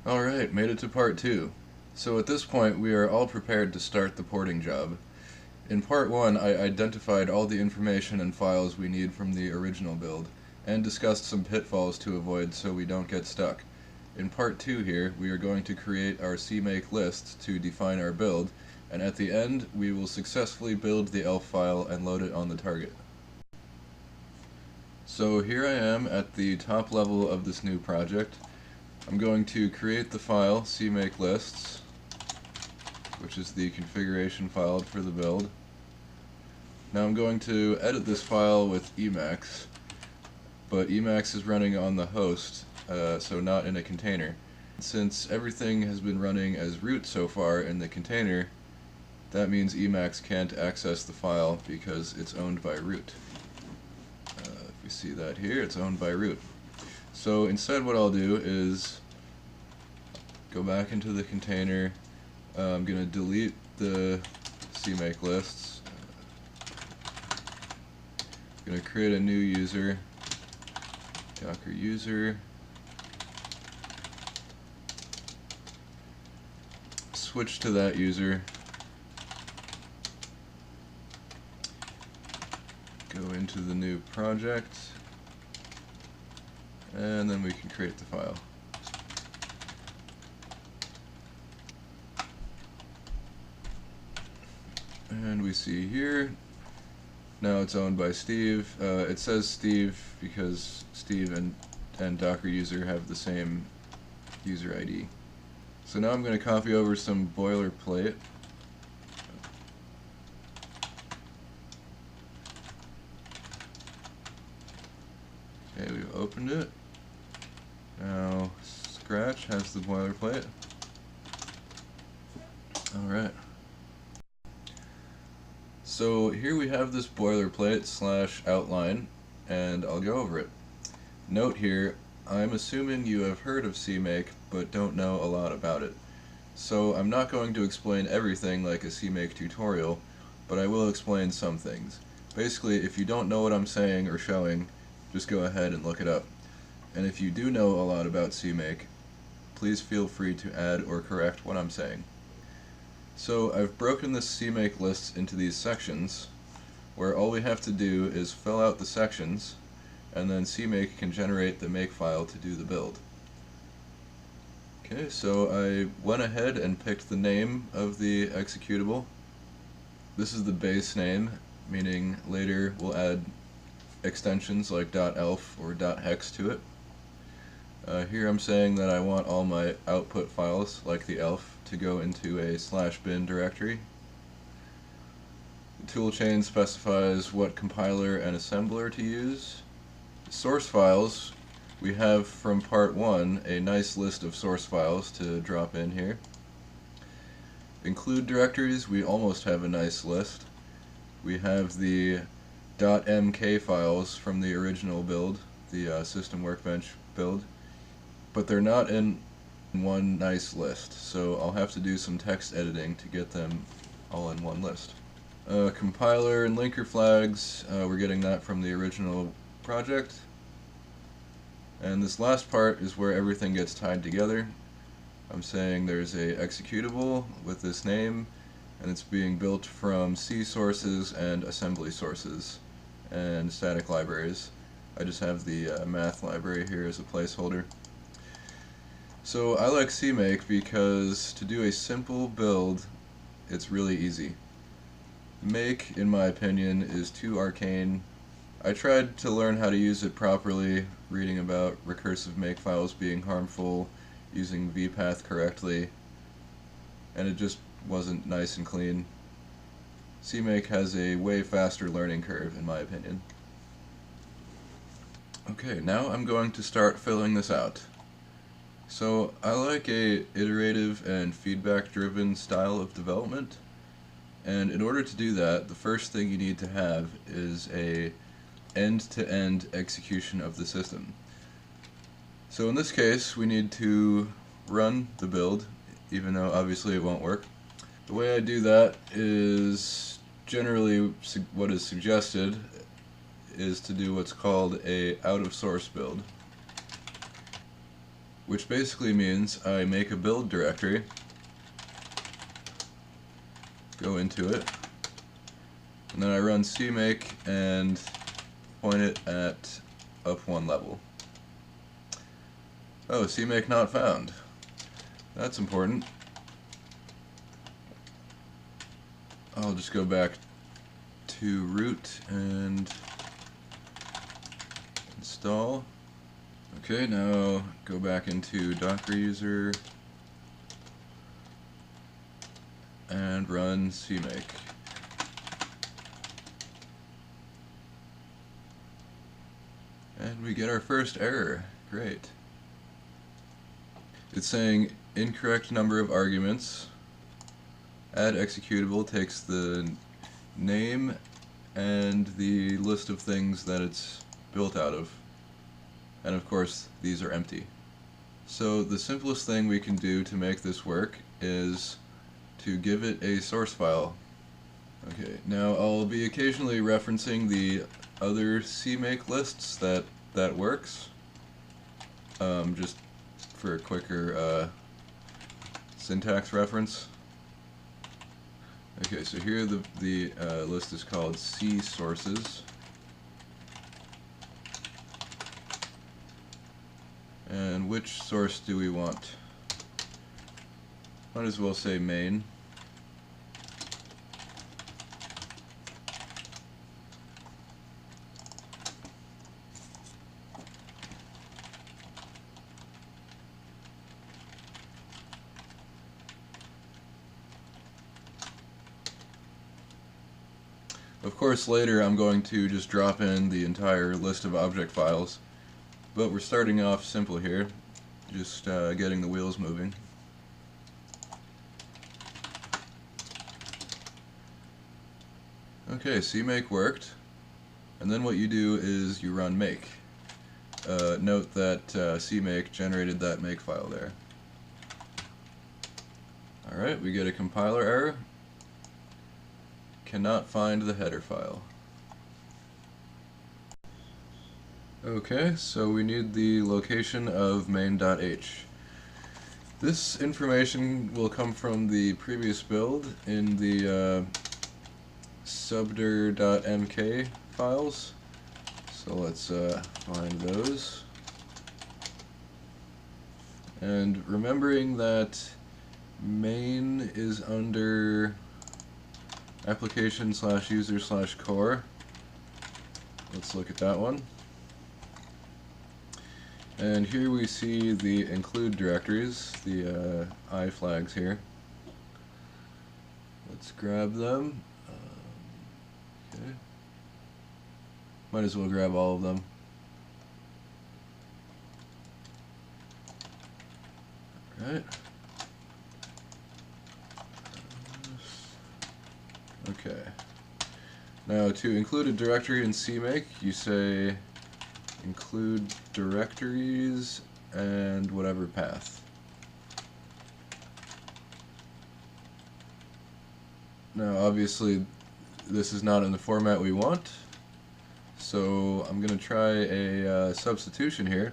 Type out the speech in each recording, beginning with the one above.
Alright, made it to part 2. So at this point we are all prepared to start the porting job. In part 1 I identified all the information and files we need from the original build, and discussed some pitfalls to avoid so we don't get stuck. In part 2 here we are going to create our CMake list to define our build, and at the end we will successfully build the ELF file and load it on the target. So here I am at the top level of this new project. I'm going to create the file CMakeLists, which is the configuration file for the build. Now I'm going to edit this file with Emacs, but Emacs is running on the host, so not in a container. Since everything has been running as root so far in the container, that means Emacs can't access the file because it's owned by root. If we see that here, it's owned by root. So instead what I'll do is go back into the container. I'm going to delete the CMake lists. I'm going to create a new user, Docker user, switch to that user, go into the new project, and then we can create the file. And we see here, now it's owned by Steve. It says Steve because Steve and Docker user have the same user ID. So now I'm going to copy over some boilerplate. Okay, we've opened it. Now Scratch has the boilerplate. Alright. So here we have this boilerplate / outline, and I'll go over it. Note here, I'm assuming you have heard of CMake but don't know a lot about it. So I'm not going to explain everything like a CMake tutorial, but I will explain some things. Basically, if you don't know what I'm saying or showing, just go ahead and look it up. And if you do know a lot about CMake, please feel free to add or correct what I'm saying. So I've broken the CMake lists into these sections, where all we have to do is fill out the sections, and then CMake can generate the make file to do the build. Okay, so I went ahead and picked the name of the executable. This is the base name, meaning later we'll add extensions like .elf or .hex to it. Here I'm saying that I want all my output files, like the elf, to go into a /bin directory. The toolchain specifies what compiler and assembler to use. The source files, we have from part 1 a nice list of source files to drop in here. Include directories, we almost have a nice list. We have the .mk files from the original build, the System Workbench build, but they're not in one nice list, so I'll have to do some text editing to get them all in one list. Compiler and linker flags, we're getting that from the original project. And this last part is where everything gets tied together. I'm saying there's a executable with this name, and it's being built from C sources and assembly sources and static libraries. I just have the math library here as a placeholder. So I like CMake because to do a simple build, it's really easy. Make, in my opinion, is too arcane. I tried to learn how to use it properly, reading about recursive makefiles being harmful, using vpath correctly, and it just wasn't nice and clean. CMake has a way faster learning curve, in my opinion. Okay, now I'm going to start filling this out. So I like a iterative and feedback-driven style of development, and in order to do that, the first thing you need to have is a end-to-end execution of the system. So in this case, we need to run the build, even though obviously it won't work. The way I do that is generally what is suggested is to do what's called a out-of-source build. which basically means I make a build directory, go into it, and then I run CMake and point it at up one level. Oh, CMake not found. That's important. I'll just go back to root and install. Okay, now go back into Docker user and run CMake. And we get our first error. Great. It's saying incorrect number of arguments. Add executable takes the name and the list of things that it's built out of. And of course, these are empty. So the simplest thing we can do to make this work is to give it a source file. Okay, now I'll be occasionally referencing the other CMake lists that works, just for a quicker syntax reference. Okay, so here the list is called C sources. And which source do we want? Might as well say main. Of course, later I'm going to just drop in the entire list of object files, but we're starting off simple here, just getting the wheels moving. Okay, CMake worked, and then what you do is you run make. Note that CMake generated that make file there. Alright, we get a compiler error. Cannot find the header file. Okay, so we need the location of main.h. This information will come from the previous build in the subdir.mk files. So let's find those. And remembering that main is under application/user/core. Let's look at that one. And here we see the include directories, the I flags here. Let's grab them. Okay. Might as well grab all of them. Alright. Okay. Now to include a directory in CMake, you say include directories and whatever path. Now obviously this is not in the format we want, so I'm going to try a substitution here.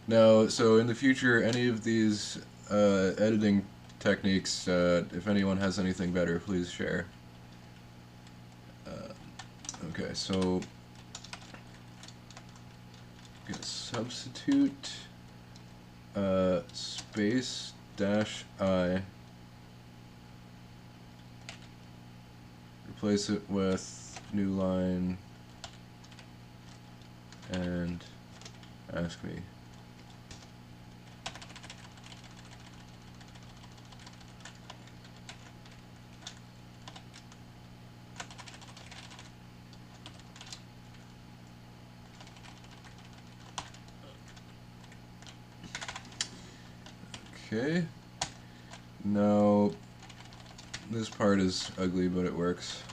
Now, so in the future, any of these editing techniques, if anyone has anything better, please share. Okay, so I'm gonna substitute space dash I, replace it with new line and ask me. Okay, now this part is ugly, but it works.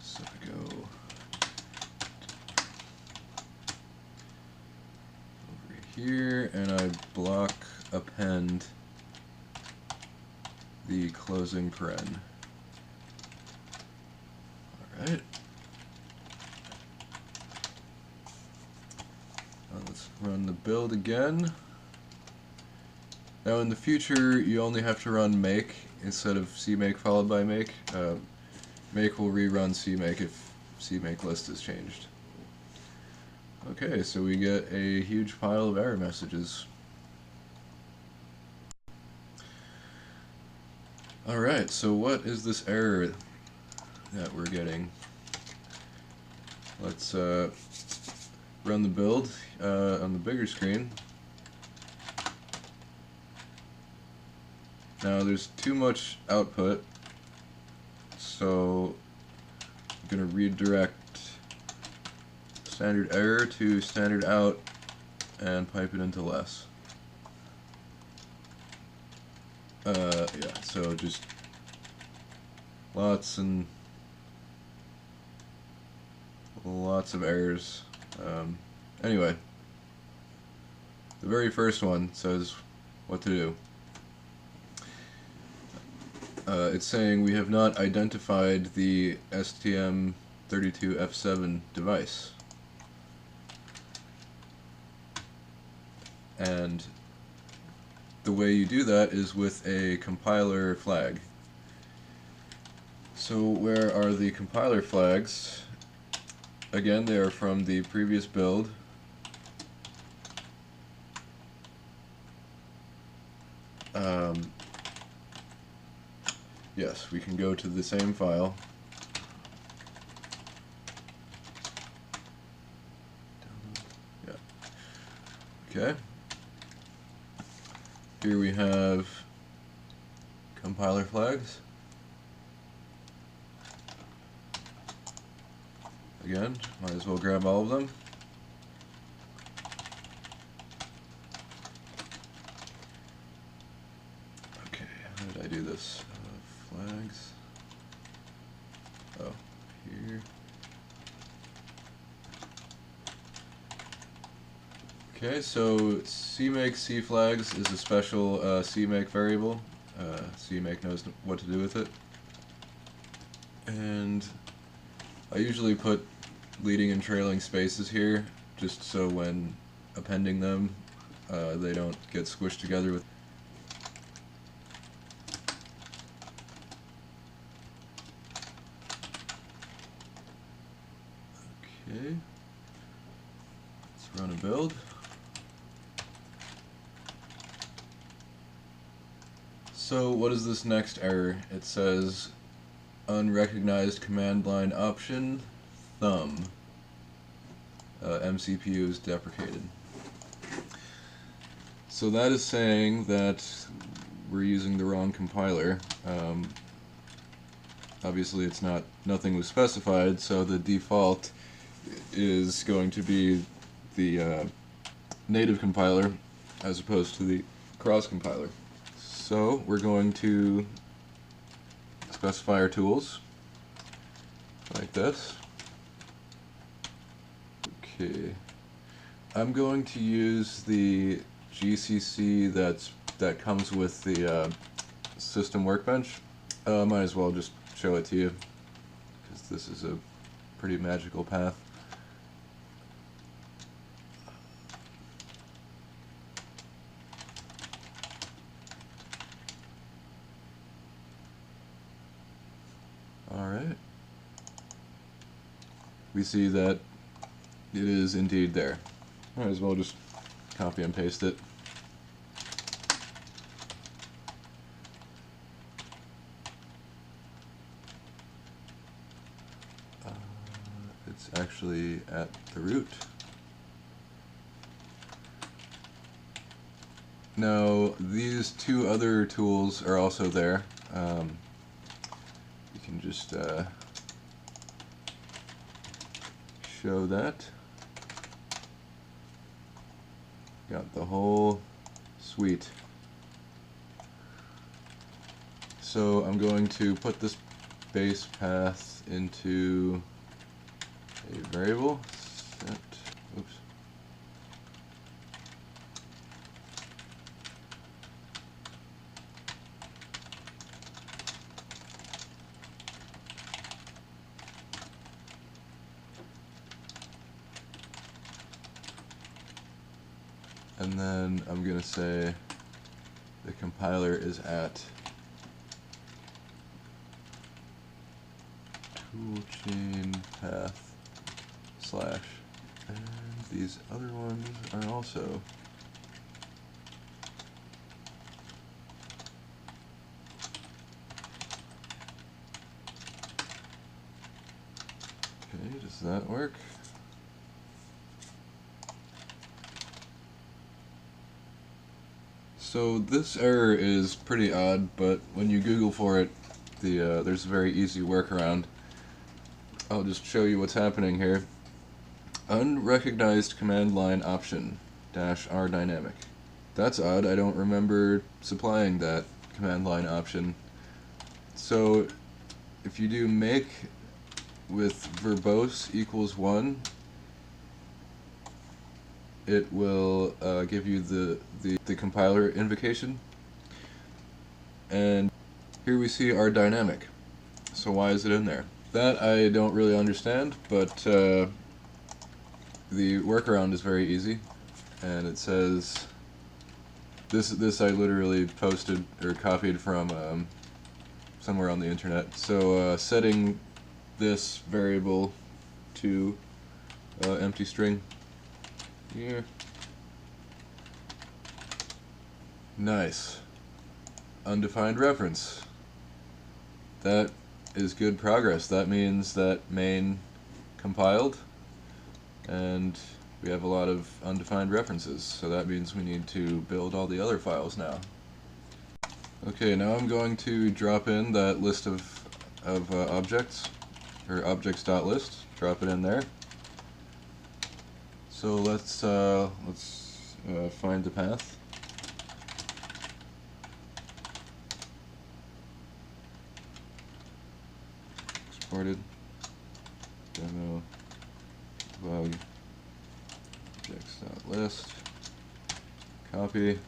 So I go over here and I block append the closing paren. Alright. run the build again. Now in the future, you only have to run make instead of CMake followed by make. Make will rerun CMake if CMake list is changed. Okay, so we get a huge pile of error messages. Alright, so what is this error that we're getting? Let's run the build on the bigger screen. Now there's too much output, so I'm going to redirect standard error to standard out and pipe it into less. Yeah, so just lots of errors. Anyway, the very first one says what to do. It's saying we have not identified the STM32F7 device. And the way you do that is with a compiler flag. So where are the compiler flags? Again, they are from the previous build. Yes, we can go to the same file. Yeah. Okay. Here we have compiler flags. Again, might as well grab all of them. Okay, how did I do this? Flags. Oh, here. Okay, so CMake C flags is a special CMake variable. CMake knows what to do with it. And I usually put leading and trailing spaces here, just so when appending them, they don't get squished together with. Okay, let's run a build. So what is this next error? It says unrecognized command line option thumb. MCPU is deprecated. So that is saying that we're using the wrong compiler. Obviously nothing was specified, so the default is going to be the native compiler as opposed to the cross compiler. So we're going to specify our tools like this. Okay, I'm going to use the GCC that comes with the system workbench. Might as well just show it to you because this is a pretty magical path. Alright. We see that it is indeed there. Might as well just copy and paste it. It's actually at the root. Now, these two other tools are also there. You can just show that. Got the whole suite. So I'm going to put this base path into a variable. Set, oops. and then I'm going to say the compiler is at toolchain path slash, and these other ones are also okay. Does that work? So this error is pretty odd, but when you Google for it, there's a very easy workaround. I'll just show you what's happening here. Unrecognized command line option -r dynamic. That's odd. I don't remember supplying that command line option. So if you do make with verbose equals 1, it will give you the compiler invocation. And here we see our dynamic. So why is it in there? That I don't really understand, but the workaround is very easy. And it says, this I literally posted or copied from somewhere on the internet. So setting this variable to empty string here. Nice. Undefined reference. That is good progress. That means that main compiled and we have a lot of undefined references, so that means we need to build all the other files now. Okay, now I'm going to drop in that list of objects, or objects.list, drop it in there. So let's find the path. Exported demo value objects.list, copy.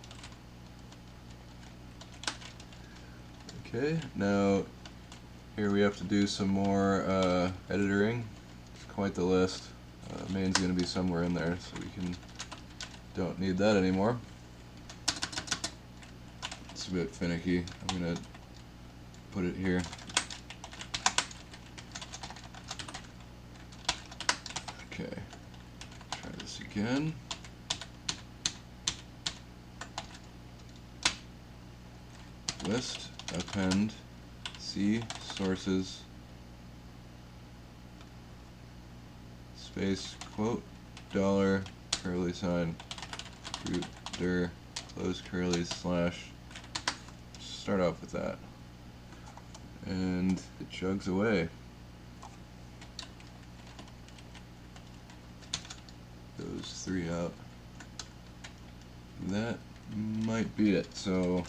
Okay, now here we have to do some more editoring. It's quite the list. Main's going to be somewhere in there, so we don't need that anymore. It's a bit finicky. I'm going to put it here. Okay, try this again. List, append, C, sources, space, quote, dollar, curly sign, root, dir, close curly, slash. Start off with that. And it chugs away. Those three out. That might be it. So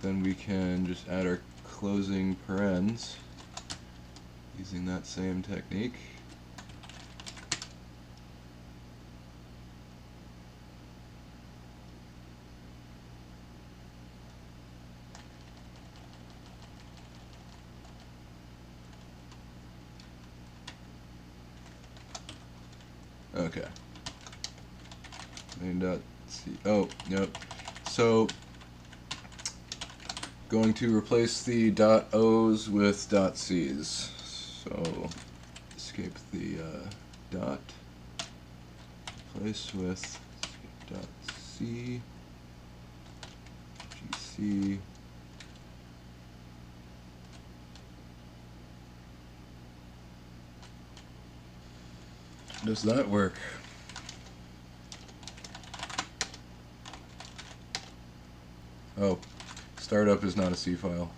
then we can just add our closing parens using that same technique. Okay. Main.c. Oh, yep. So going to replace the .o's with .c's. So escape the dot. Replace with .c. GC. Does that work? Oh, startup is not a C file.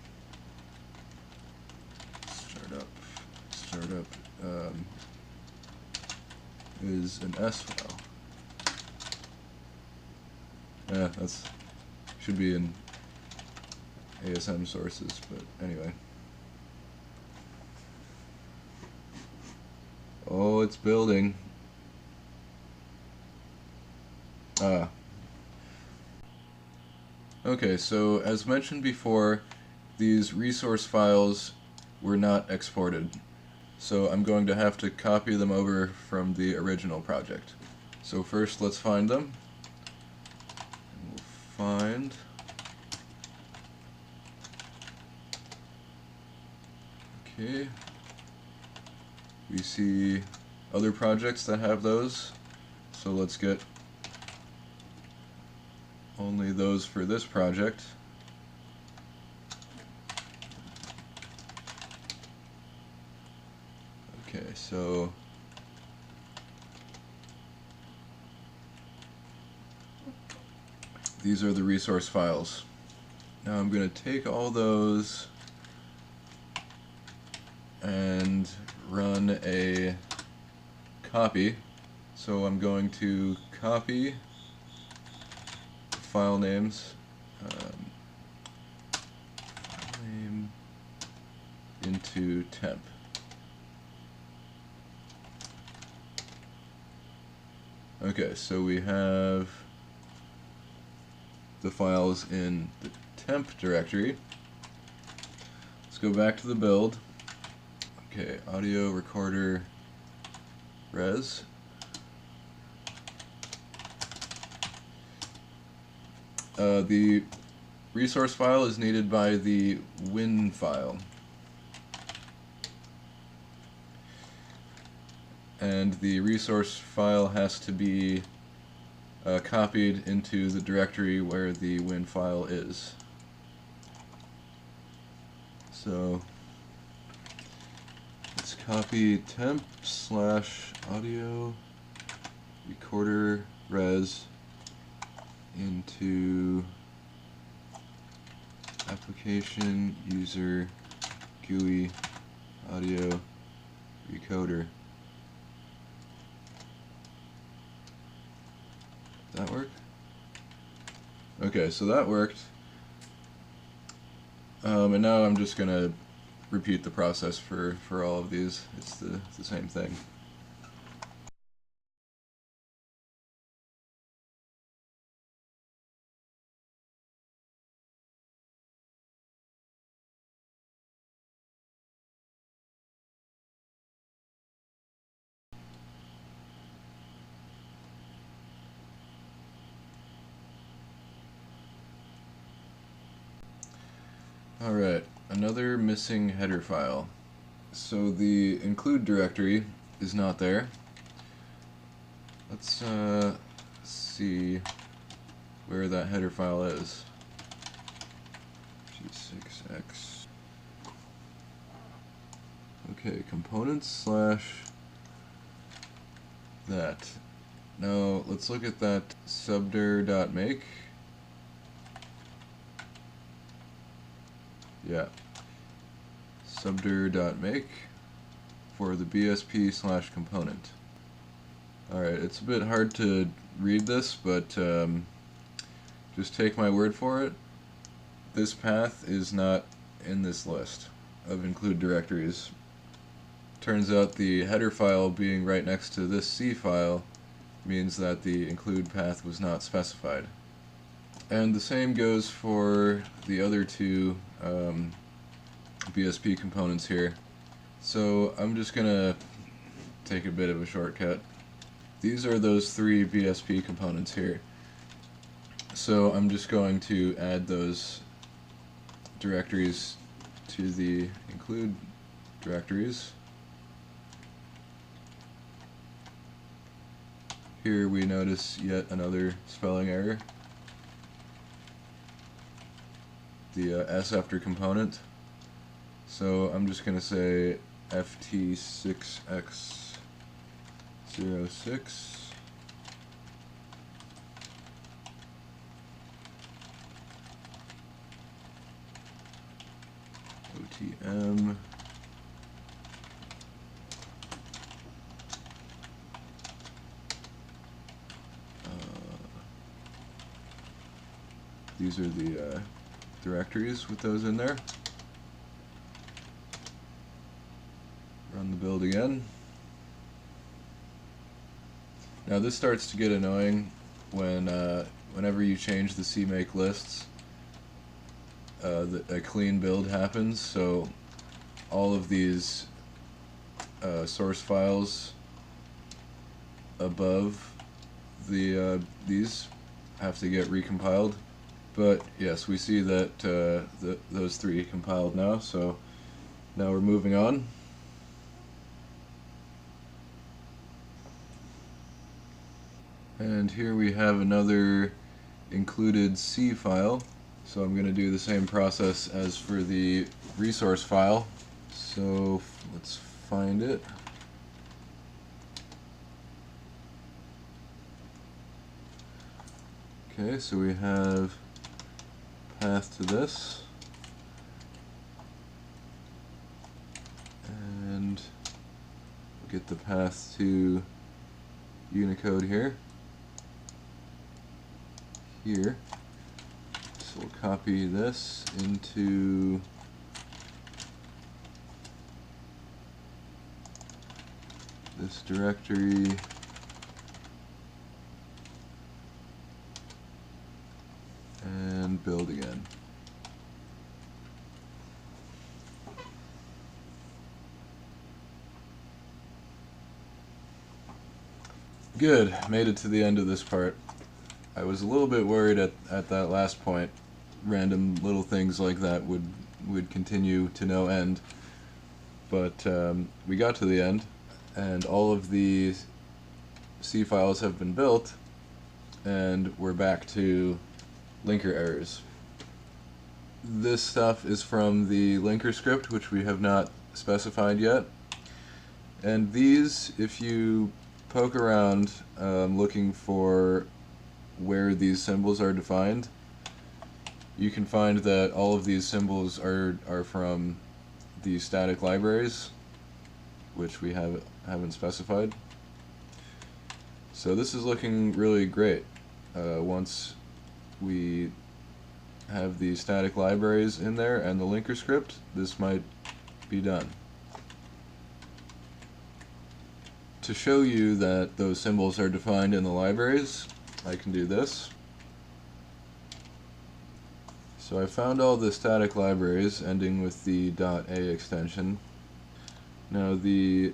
Startup is an S file. Yeah, that's should be in ASM sources, but anyway. Oh, it's building. Okay, so as mentioned before, these resource files were not exported. So I'm going to have to copy them over from the original project. So first let's find them. find okay, we see other projects that have those, so let's get only those for this project. Okay, so these are the resource files. Now I'm going to take all those and run a copy. So I'm going to copy the file names, file name into temp. Okay, so we have the files in the temp directory. Let's go back to the build. Okay, audio recorder res. The resource file is needed by the win file. And the resource file has to be copied into the directory where the win file is. So let's copy temp / audio recorder res into application user GUI audio recorder. Does that work? Okay, so that worked. And now I'm just going to repeat the process for all of these. It's the same thing. Alright, another missing header file. So the include directory is not there. Let's see where that header file is. G6X. Okay, components / that. Now let's look at that subdir.make. Yeah, subdir.make for the BSP / component. Alright, it's a bit hard to read this, but just take my word for it. This path is not in this list of include directories. Turns out the header file being right next to this C file means that the include path was not specified. And the same goes for the other two BSP components here. So I'm just gonna take a bit of a shortcut. These are those three BSP components here. So I'm just going to add those directories to the include directories. Here we notice yet another spelling error. The S after component. So I'm just going to say FT6X06 OTM these are the directories with those in there. Run the build again. Now this starts to get annoying when whenever you change the CMake lists, a clean build happens. So all of these source files above the these have to get recompiled. But yes, we see that those three compiled now, so now we're moving on. And here we have another included C file. So I'm going to do the same process as for the resource file. So let's find it. Okay, so we have path to this, and we'll get the path to Unicode here. So we'll copy this into this directory, and build again. Good, made it to the end of this part. I was a little bit worried at that last point. Random little things like that would continue to no end. But we got to the end, and all of the C files have been built, and we're back to linker errors. This stuff is from the linker script, which we have not specified yet. And these, if you poke around looking for where these symbols are defined, you can find that all of these symbols are from the static libraries, which we haven't specified. So this is looking really great. Once we have the static libraries in there and the linker script, this might be done. To show you that those symbols are defined in the libraries, I can do this. So I found all the static libraries ending with the .a extension. Now the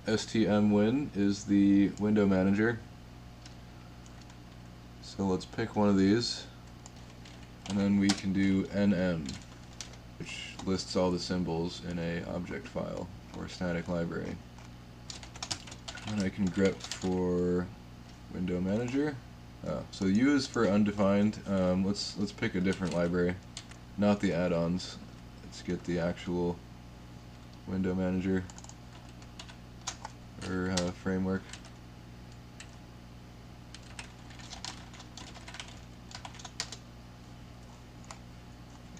STMWin is the window manager. So let's pick one of these, and then we can do nm, which lists all the symbols in a object file or static library. And I can grep for window manager. So U is for undefined. Let's pick a different library, not the add-ons. Let's get the actual window manager or framework.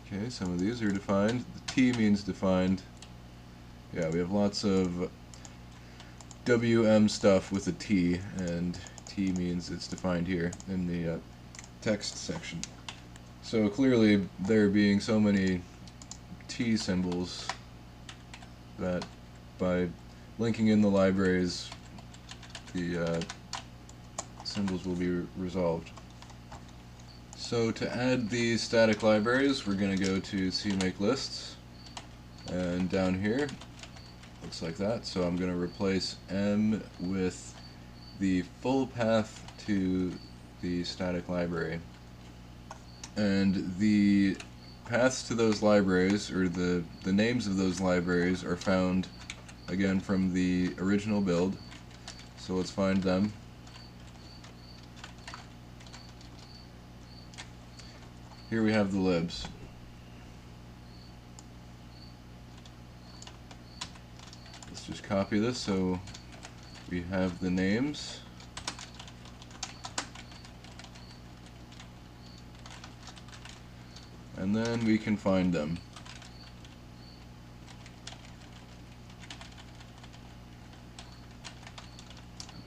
Okay, some of these are defined. The T means defined. Yeah, we have lots of WM stuff with a T, and T means it's defined here in the text section. So clearly there being so many T symbols that by linking in the libraries, the symbols will be resolved. So to add these static libraries, we're going to go to CMakeLists, and down here, looks like that. So I'm going to replace M with the full path to the static library. And the paths to those libraries, or the names of those libraries, are found again from the original build. So let's find them. Here we have the libs. Let's just copy this so we have the names. And then we can find them.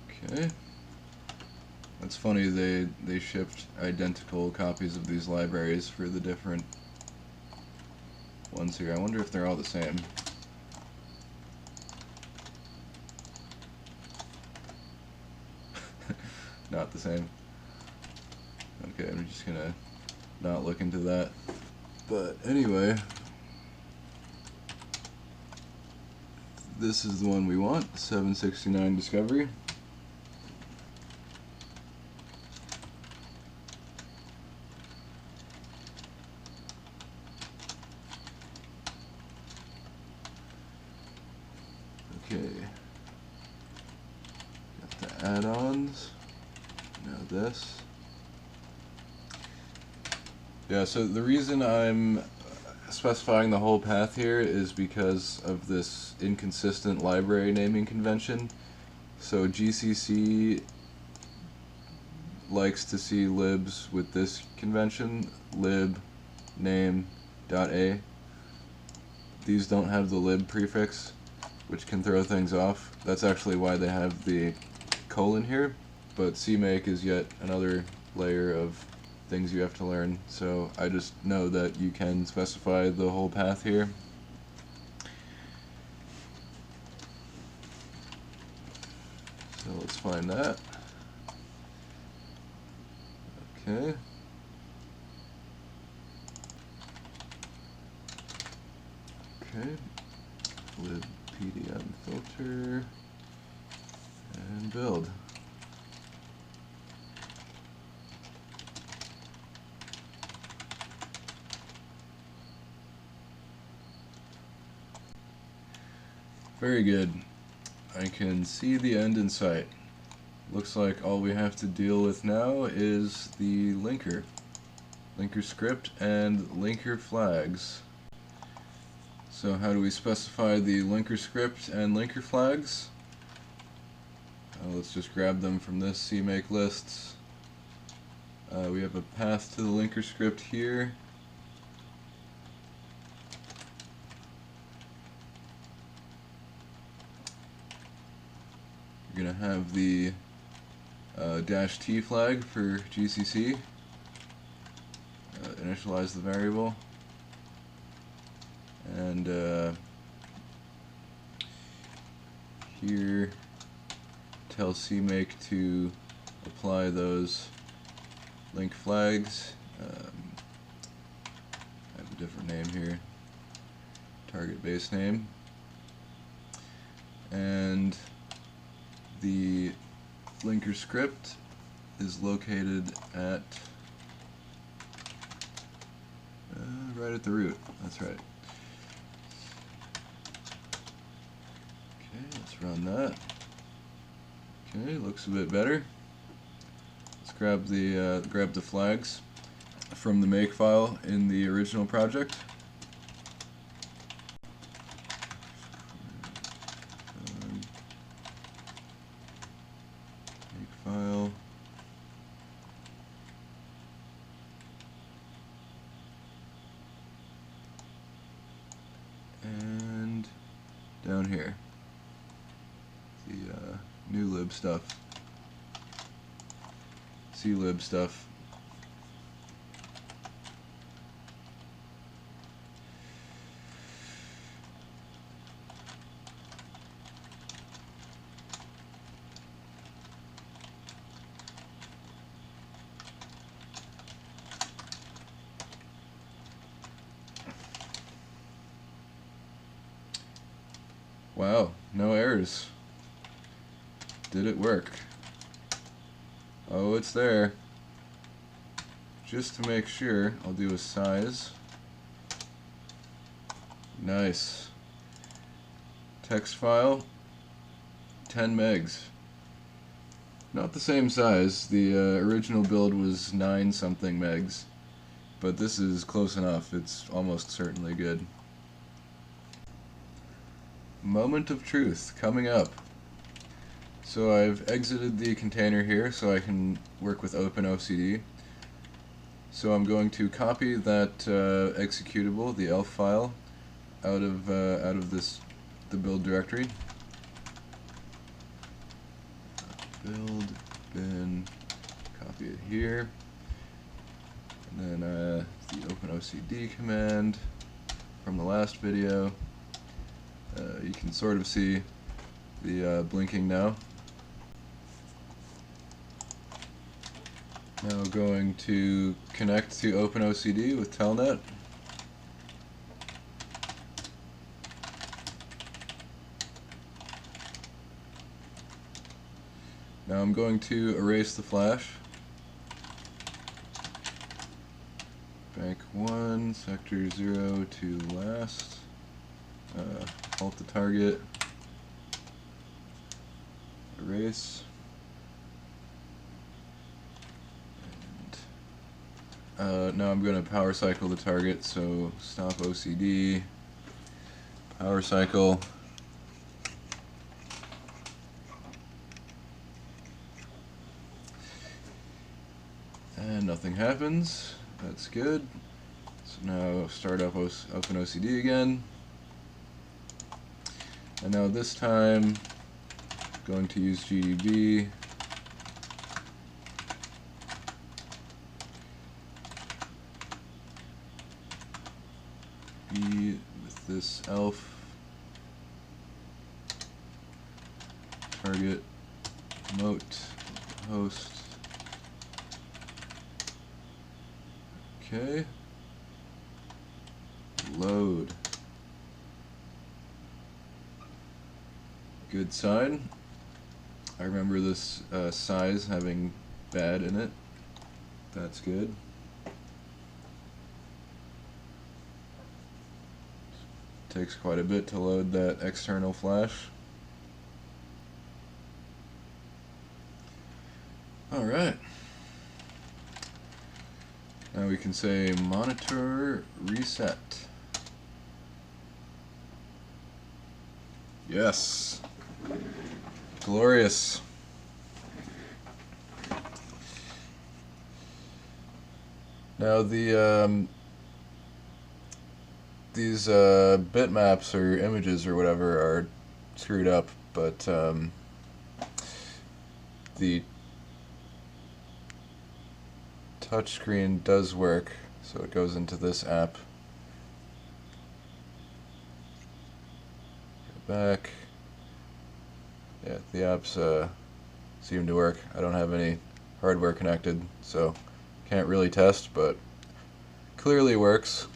Okay. That's funny, they shipped identical copies of these libraries for the different ones here. I wonder if they're all the same. Not the same. Okay, I'm just gonna not look into that. But anyway, this is the one we want, 769 Discovery. add-ons. Now this. Yeah, so the reason I'm specifying the whole path here is because of this inconsistent library naming convention. So GCC likes to see libs with this convention, lib name.a. These don't have the lib prefix, which can throw things off. That's actually why they have the colon here, but CMake is yet another layer of things you have to learn, so I just know that you can specify the whole path here. So let's find that. Okay. Okay. Lib PDM filter and build. Very good. I can see the end in sight. Looks like all we have to deal with now is the linker script and linker flags. So how do we specify the linker script and linker flags? Let's just grab them from this CMake lists. We have a path to the linker script here. You're going to have the -t flag for GCC. Initialize the variable. And here tell CMake to apply those link flags. I have a different name here, target base name. And the linker script is located at right at the root. That's right. Okay, let's run that. Okay, looks a bit better. Let's grab the flags from the make file in the original project. Make file. And down here, the new lib stuff, clib stuff. Wow, no errors. Did it work? Oh, it's there. Just to make sure, I'll do a size. Nice. Text file, 10 megs. Not the same size. The original build was 9 something megs, but this is close enough. It's almost certainly good. Moment of truth coming up. So I've exited the container here so I can work with OpenOCD. So I'm going to copy that executable, the elf file, out of the build directory. Build bin, copy it here, and then the OpenOCD command from the last video. You can sort of see the blinking now. Now going to connect to OpenOCD with Telnet. Now I'm going to erase the flash. Bank 1, sector 0 to last. Alt the target. Erase. now I'm going to power cycle the target, so stop OCD, power cycle. And nothing happens. That's good. So now start up open OCD again. And now this time, going to use GDB. B with this elf. Target, remote, host. Okay. Load. Good sign. I remember this size having bad in it. That's good. Takes quite a bit to load that external flash. Alright. Now we can say monitor reset. Yes. Glorious. Now the these bitmaps or images or whatever are screwed up, but the touchscreen does work, so it goes into this app. Go back. Yeah, the apps seem to work. I don't have any hardware connected, so can't really test, but clearly works.